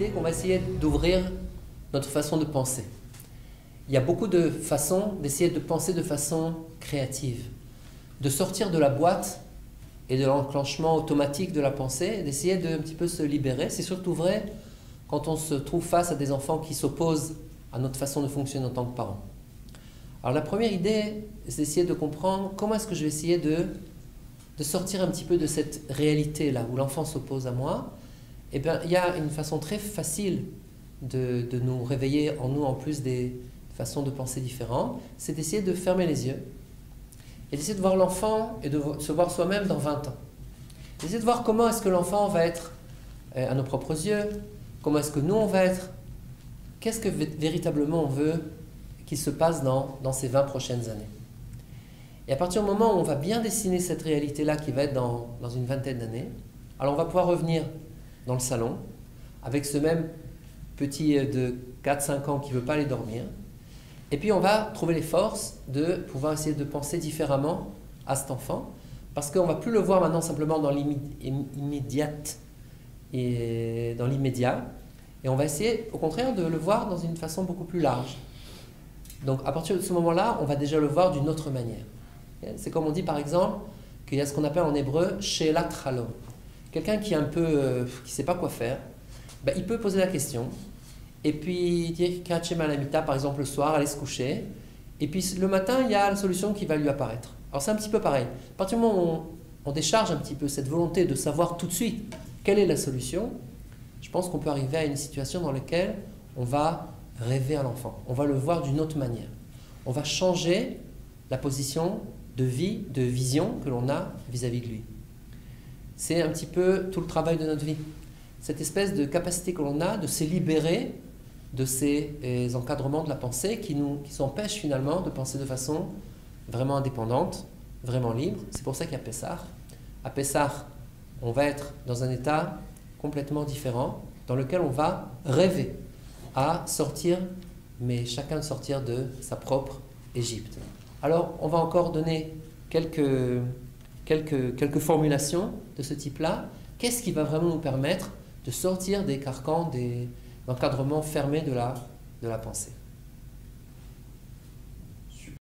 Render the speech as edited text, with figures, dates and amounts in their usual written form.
l'idée qu'on va essayer d'ouvrir notre façon de penser. Il y a beaucoup de façons d'essayer de penser de façon créative, de sortir de la boîte et de l'enclenchement automatique de la pensée, et d'essayer de un petit peu se libérer. C'est surtout vrai quand on se trouve face à des enfants qui s'opposent à notre façon de fonctionner en tant que parents. Alors la première idée, c'est d'essayer de comprendre comment est-ce que je vais essayer de sortir un petit peu de cette réalité-là où l'enfant s'oppose à moi. Eh bien, il y a une façon très facile de nous réveiller en nous, en plus des façons de penser différentes, c'est d'essayer de fermer les yeux et d'essayer de voir l'enfant et de se voir soi-même dans 20 ans. D'essayer de voir comment est-ce que l'enfant va être à nos propres yeux, comment est-ce que nous on va être, qu'est-ce que véritablement on veut qu'il se passe dans ces 20 prochaines années. Et à partir du moment où on va bien dessiner cette réalité-là qui va être dans une vingtaine d'années, alors on va pouvoir revenir dans le salon avec ce même petit de 4-5 ans qui ne veut pas aller dormir. Et puis on va trouver les forces de pouvoir essayer de penser différemment à cet enfant, parce qu'on ne va plus le voir maintenant simplement dans l'immédiate et dans l'immédiat, et on va essayer au contraire de le voir dans une façon beaucoup plus large. Donc à partir de ce moment-là, on va déjà le voir d'une autre manière. C'est comme on dit par exemple qu'il y a ce qu'on appelle en hébreu she'elat chalom. Quelqu'un qui est un peu qui ne sait pas quoi faire, ben, il peut poser la question et puis dire Kriyat Shema Lamita par exemple le soir, aller se coucher, et puis le matin il y a la solution qui va lui apparaître. Alors c'est un petit peu pareil. À partir du moment où on décharge un petit peu cette volonté de savoir tout de suite quelle est la solution, je pense qu'on peut arriver à une situation dans laquelle on va rêver à l'enfant, on va le voir d'une autre manière. On va changer la position de vie, de vision que l'on a vis-à-vis de lui. C'est un petit peu tout le travail de notre vie. Cette espèce de capacité que l'on a de se libérer de ces encadrements de la pensée qui nous empêchent finalement de penser de façon vraiment indépendante, vraiment libre. C'est pour ça qu'il y a Pessah. À Pessah, on va être dans un état complètement différent dans lequel on va rêver à sortir, mais chacun sortir de sa propre Égypte. Alors, on va encore donner quelques formulations de ce type-là. Qu'est-ce qui va vraiment nous permettre de sortir des carcans, des encadrements fermés de la pensée?